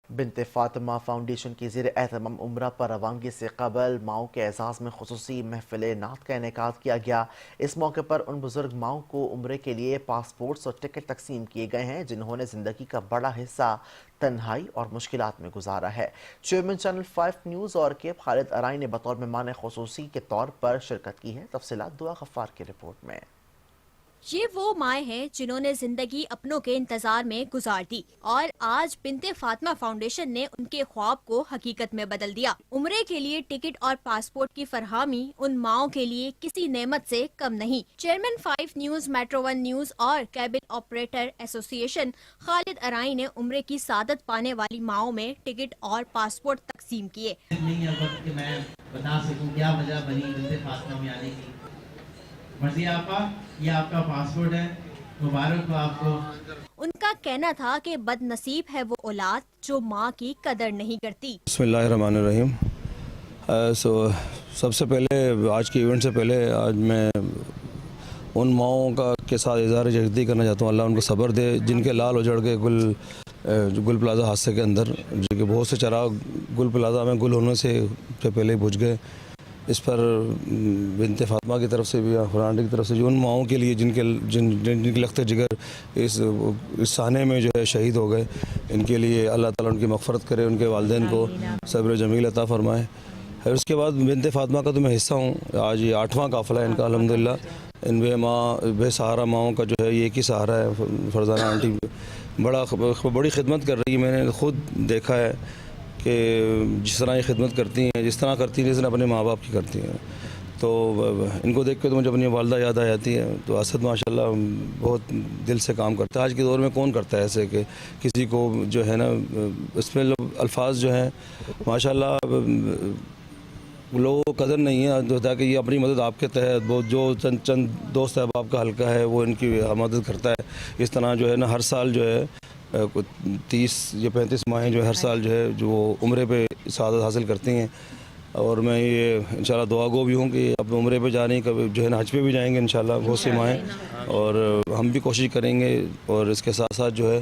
بنت فاطمہ فاؤنڈیشن کی زیر اہتمام عمرہ پر روانگی سے قبل ماؤں کے اعزاز میں خصوصی محفل نعت کا انعقاد کیا گیا۔ اس موقع پر ان بزرگ ماؤں کو عمرے کے لیے پاسپورٹس اور ٹکٹ تقسیم کیے گئے ہیں جنہوں نے زندگی کا بڑا حصہ تنہائی اور مشکلات میں گزارا ہے۔ چیئرمین چینل 5 نیوز اور کیپ خالد ارائی نے بطور مہمان خصوصی کے طور پر شرکت کی ہے۔ تفصیلات دعا غفار کی رپورٹ میں۔ یہ وہ مائیں ہیں جنہوں نے زندگی اپنوں کے انتظار میں گزار دی اور آج بنت فاطمہ فاؤنڈیشن نے ان کے خواب کو حقیقت میں بدل دیا۔ عمرے کے لیے ٹکٹ اور پاسپورٹ کی فراہمی ان ماؤں کے لیے کسی نعمت سے کم نہیں۔ چیئرمین 5 نیوز، میٹرو 1 نیوز اور کیبن آپریٹر ایسوسی ایشن خالد ارائی نے عمرے کی سعادت پانے والی ماؤں میں ٹکٹ اور پاسپورٹ تقسیم کیے۔ میں بتا سکوں کیا وجہ بنی بنت فاطمہ میں آنے کی۔ مرضی آپا، یہ آپ کا پاسپورٹ ہے، مبارک ہو آپ کو۔ ان کا کہنا تھا کہ بد نصیب ہے وہ اولاد جو ماں کی قدر نہیں کرتی۔ بسم اللہ الرحمن الرحیم۔ سب سے پہلے آج کے ایونٹ سے پہلے آج میں ان ماؤں کے ساتھ اظہار یکجہتی کرنا چاہتا ہوں، اللہ ان کو صبر دے، جن کے لال اجڑ کے گل پلازہ حادثے کے اندر، جو کہ بہت سے چراغ گل پلازہ میں گل ہونے سے پہلے ہی بجھ گئے۔ اس پر بنت فاطمہ کی طرف سے بھی، قرآن کی طرف سے جو ان ماؤں کے لیے جن کے لخت جگر اس سانے میں جو ہے شہید ہو گئے، ان کے لیے اللہ تعالیٰ ان کی مغفرت کرے، ان کے والدین کو صبر جمیل عطا فرمائے۔ اور اس کے بعد بنت فاطمہ کا تو میں حصہ ہوں، آج یہ 8واں قافلہ ہے ان کا الحمدللہ۔ ان بے سہارا ماؤں کا جو ہے یہ ایک ہی سہارا ہے۔ فرزانہ آنٹی بڑی خدمت کر رہی ہے، میں نے خود دیکھا ہے کہ جس طرح یہ خدمت کرتی ہیں، جس طرح اپنے ماں باپ کی کرتی ہیں، تو ان کو دیکھ کے تو مجھے اپنی والدہ یاد آ جاتی ہے۔ تو اسد ماشاءاللہ بہت دل سے کام کرتا ہے۔ آج کے دور میں کون کرتا ہے ایسے کہ کسی کو جو ہے نا، اس میں الفاظ جو ہیں ماشاءاللہ لوگوں کو قدر نہیں ہے، جو تھا کہ یہ اپنی مدد آپ کے تحت وہ جو چند دوست احباب کا حلقہ ہے وہ ان کی مدد کرتا ہے۔ اس طرح جو ہے نا ہر سال جو ہے 30 یا 35 ماہیں جو ہے ہر سال جو ہے جو عمرے پہ سعادت حاصل کرتی ہیں، اور میں یہ انشاءاللہ دعا گو بھی ہوں کہ اب عمرے پہ جانے کبھی جو ہے نا حج پہ بھی جائیں گے انشاءاللہ بہت سی ماہیں، اور ہم بھی کوشش کریں گے۔ اور اس کے ساتھ ساتھ جو ہے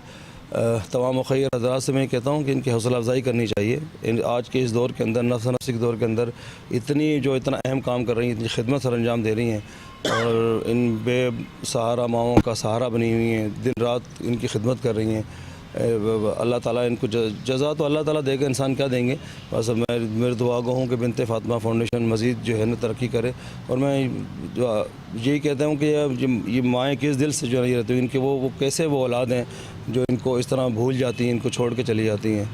تمام مخیر حضرات سے میں کہتا ہوں کہ ان کی حوصلہ افزائی کرنی چاہیے۔ آج کے اس دور کے اندر، نفسی کے دور کے اندر اتنا اہم کام کر رہی ہیں، اتنی خدمت سر انجام دے رہی ہیں، اور ان بے سہارا ماؤں کا سہارا بنی ہوئی ہیں، دن رات ان کی خدمت کر رہی ہیں۔ اللہ تعالیٰ ان کو جزا تو اللہ تعالیٰ دے گا، انسان کیا دیں گے۔ بس میرے دعا گو ہوں کہ بنت فاطمہ فاؤنڈیشن مزید جو ہے نا ترقی کرے، اور میں یہی کہتا ہوں کہ یہ مائیں کس دل سے جو ہے رہتی ہیں، ان کے وہ کیسے وہ اولاد ہیں جو ان کو اس طرح بھول جاتی ہیں، ان کو چھوڑ کے چلی جاتی ہیں۔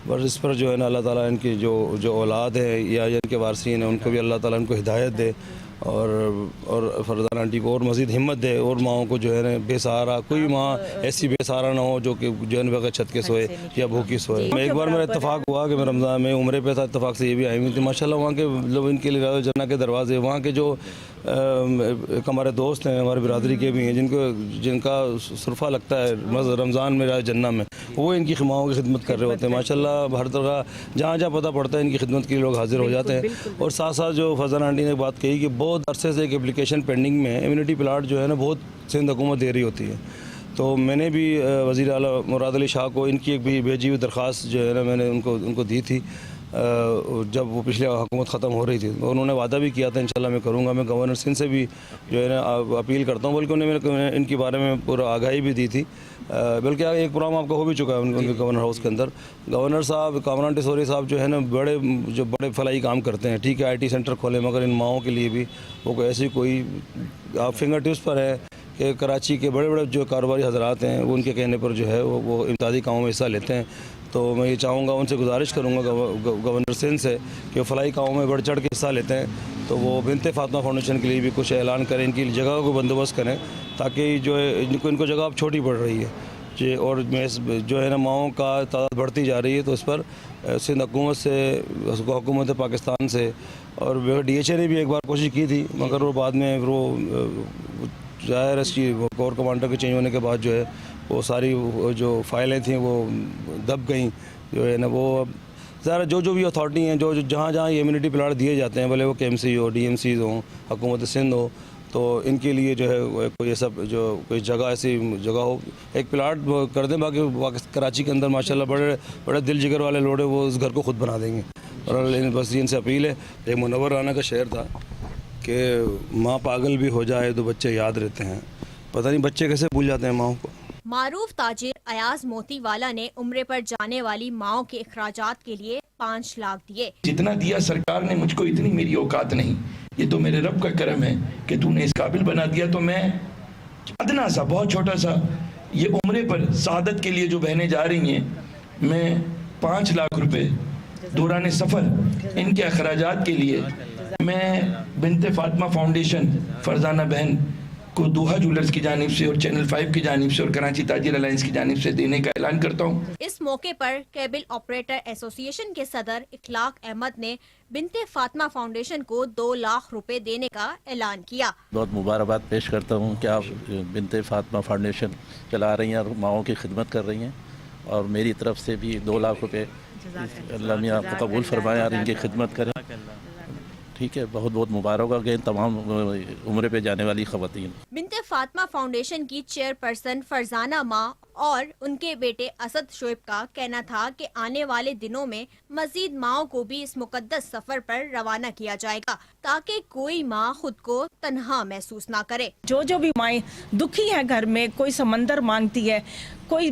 بس اس پر جو ہے نا اللہ تعالیٰ ان کی جو اولاد ہے یا ان کے وارثین ہیں ان کو بھی اللہ تعالیٰ ان کو ہدایت دے، اور فرزانہ آنٹی کو اور مزید ہمت دے، اور ماؤں کو جو ہے نا بے سہارا، کوئی ماں ایسی بے سہارا نہ ہو جو کہ جو ہے بغیر چھت کے سوئے یا بھوکی سوئے۔ ایک بار میرا اتفاق ہوا کہ میں رمضان میں عمرے پہ تھا، اتفاق سے یہ بھی آئی ہوئی تھی ماشاءاللہ۔ وہاں کے لوگ ان کے لیے ریاض الجنہ کے دروازے، وہاں کے جو ایک ہمارے دوست ہیں، ہمارے برادری کے بھی ہیں، جن کا صرفہ لگتا ہے رمضان میں ریاض الجنہ میں، وہ ان کی ماؤں کی خدمت کر رہے ہوتے ہیں ماشاءاللہ۔ ہر طرح جہاں جہاں پتہ پڑتا ہے ان کی خدمت کے لیے لوگ حاضر ہو جاتے ہیں۔ اور ساتھ ساتھ جو فرزانہ آنٹی نے بات کہی کہ بہت عرصے سے ایک اپلیکیشن پینڈنگ میں امیونٹی پلاٹ جو ہے نا بہت سندھ حکومت دے رہی ہوتی ہے، تو میں نے بھی وزیر اعلیٰ مراد علی شاہ کو ان کی ایک بھی بھیجی ہوئی درخواست جو ہے نا میں نے ان کو دی تھی جب وہ پچھلے حکومت ختم ہو رہی تھی، اور انہوں نے وعدہ بھی کیا تھا انشاءاللہ میں کروں گا۔ میں گورنر سندھ سے بھی جو ہے نا اپیل کرتا ہوں، بلکہ انہوں نے ان کے بارے میں پورا آگاہی بھی دی تھی، بلکہ ایک پروگرام آپ کا ہو بھی چکا ہے ان کے گورنر ہاؤس کے اندر۔ گورنر صاحب کامران ٹیسوری صاحب جو ہے نا بڑے فلاحی کام کرتے ہیں، ٹھیک ہے IT سینٹر کھولے، مگر ان ماؤں کے لیے بھی وہ ایسی کوئی آپ فنگر ٹپس پر ہے کہ کراچی کے بڑے جو کاروباری حضرات ہیں وہ ان کے کہنے پر جو ہے وہ امدادی کاموں میں حصہ لیتے ہیں۔ تو میں یہ چاہوں گا، ان سے گزارش کروں گا گورنر سندھ سے کہ وہ فلاحی کاموں میں بڑھ چڑھ کے حصہ لیتے ہیں، تو وہ بنت فاطمہ فاؤنڈیشن کے لیے بھی کچھ اعلان کریں، ان کی جگہ کو بندوبست کریں، تاکہ جو ہے ان کو جگہ اب چھوٹی پڑ رہی ہے جی، اور جو ہے نا ماؤں کا تعداد بڑھتی جا رہی ہے، تو اس پر سندھ حکومت سے، حکومت پاکستان سے، اور DHA نے بھی ایک بار کوشش کی تھی، مگر وہ بعد میں وہ ظاہر اس کی کور کمانڈر کے چینج ہونے کے بعد جو ہے وہ ساری جو فائلیں تھیں وہ دب گئیں، جو ہے نا وہ ظاہر جو بھی اتھارٹی ہیں، جو جہاں یہ امیونٹی پلاٹ دیے جاتے ہیں، بھلے وہ KMC ہو، DMCs ہوں، حکومت سندھ ہو، تو ان کے لیے جو ہے کوئی ایسا جو کوئی جگہ ایسی جگہ ہو، ایک پلاٹ کر دیں، باقی کراچی کے اندر ماشاءاللہ بڑے بڑے دل جگر والے لوگ ہیں، وہ اس گھر کو خود بنا دیں گے. اور بس ان سے اپیل ہے. ایک منور رانا کا شعر تھا کہ ماں پاگل بھی ہو جائے تو بچے یاد رہتے ہیں. پتہ نہیں بچے کیسے بھول جاتے ہیں ماؤں کو. معروف تاجر ایاز موتی والا نے عمرے پر جانے والی ماؤں کے اخراجات کے لیے 5 لاکھ دیے. جتنا دیا سرکار نے مجھ کو اتنی میری اوقات نہیں. یہ تو میرے رب کا کرم ہے کہ تو نے اس قابل بنا دیا. تو میں ادنا سا بہت چھوٹا سا یہ عمرے پر سعادت کے لیے جو بہنیں جا رہی ہیں، میں 5 لاکھ روپے دوران سفر ان کے اخراجات کے لیے میں بنت فاطمہ فاؤنڈیشن فرزانہ بہن کو دوحہ جولرز کی جانب سے اور چینل 5 کی جانب سے اور کراچی تاجر الائنس کی جانب سے دینے کا اعلان کرتا ہوں. اس موقع پر کیبل آپریٹر ایسوسی ایشن کے صدر اخلاق احمد نے بنت فاطمہ فاؤنڈیشن کو 2 لاکھ روپے دینے کا اعلان کیا. بہت مبارکباد پیش کرتا ہوں کہ آپ بنت فاطمہ فاؤنڈیشن چلا رہی ہیں اور ماؤں کی خدمت کر رہی ہیں، اور میری طرف سے بھی 2 لاکھ روپے اللہ میاں آپ کو قبول فرمائے اور ان کی خدمت کریں. ٹھیک ہے، بہت بہت مبارک ہو گئے تمام عمرے پہ جانے والی خواتین. بنت فاطمہ فاؤنڈیشن کی چیئرپرسن فرزانہ ماں اور ان کے بیٹے اسد شعیب کا کہنا تھا کہ آنے والے دنوں میں مزید ماؤں کو بھی اس مقدس سفر پر روانہ کیا جائے گا تاکہ کوئی ماں خود کو تنہا محسوس نہ کرے. جو بھی مائیں دکھی ہیں گھر میں، کوئی سمندر مانگتی ہے، کوئی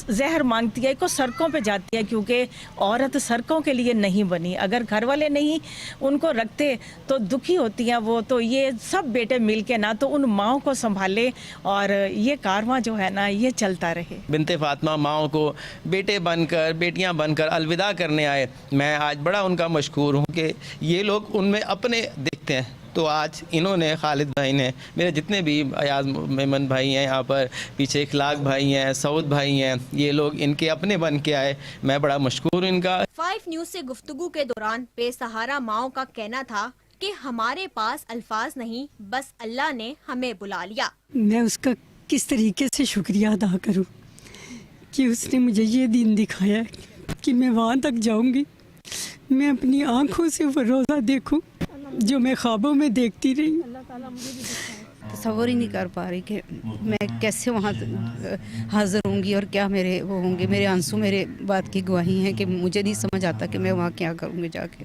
زہر مانگتی ہے، کوئی سڑکوں پہ جاتی ہے، کیونکہ عورت سڑکوں کے لیے نہیں بنی. اگر گھر والے نہیں ان کو رکھتے تو دکھی ہوتی ہیں وہ. تو یہ سب بیٹے مل کے نہ تو ان ماؤں کو سنبھالے اور یہ کارواں جو ہے نا یہ چلتا رہے. بنت فاطمہ ماؤں کو بیٹے بن کر بیٹیاں بن کر الوداع کرنے آئے. میں آج بڑا ان کا مشکور ہوں کہ یہ لوگ ان میں اپنے دیکھتے ہیں. تو آج انہوں نے، خالد بھائی نے، میرے جتنے بھی ایاز میمن بھائی ہیں یہاں پر، پیچھے اخلاق بھائی ہیں، سعود بھائی ہیں، یہ لوگ ان کے اپنے بن کے آئے. میں بڑا مشکور ہوں ان کا. 5 نیوز سے گفتگو کے دوران بے سہارا ماؤں کا کہنا تھا کہ ہمارے پاس الفاظ نہیں، بس اللہ نے ہمیں بلا لیا. میں اس کا کس طریقے سے شکریہ ادا کروں کہ اس نے مجھے یہ دن دکھایا کہ میں وہاں تک جاؤں گی، میں اپنی آنکھوں سے وہ روزہ دیکھوں جو میں خوابوں میں دیکھتی رہی. تصور ہی نہیں کر پا رہی کہ میں کیسے وہاں حاضر ہوں گی اور کیا میرے وہ ہوں گے. میرے آنسو میرے بات کی گواہی ہیں کہ مجھے نہیں سمجھ آتا کہ میں وہاں کیا کروں گی جا کے.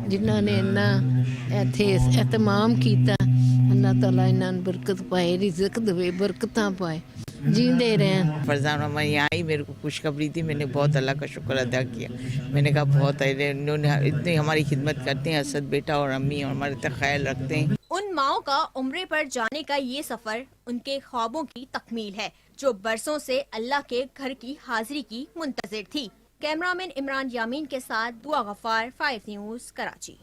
جنہوں نے ایتھے اہتمام کیتا، اللہ تعالیٰ انہاں برکت پائے، رزق دے، برکتاں پائے، جیندے رہیں. فرزانہ میں یہاں آئی، میرے کو خوشخبری تھی، میں نے بہت اللہ کا شکر ادا کیا. میں نے کہا بہت انہوں نے اتنی ہماری خدمت کرتے ہیں، اسد بیٹا اور امی اور ہمارے تک خیال رکھتے ہیں. ان ماؤں کا عمرے پر جانے کا یہ سفر ان کے خوابوں کی تکمیل ہے جو برسوں سے اللہ کے گھر کی حاضری کی منتظر تھی. کیمرامین عمران یامین کے ساتھ دعا غفار، 5 نیوز، کراچی.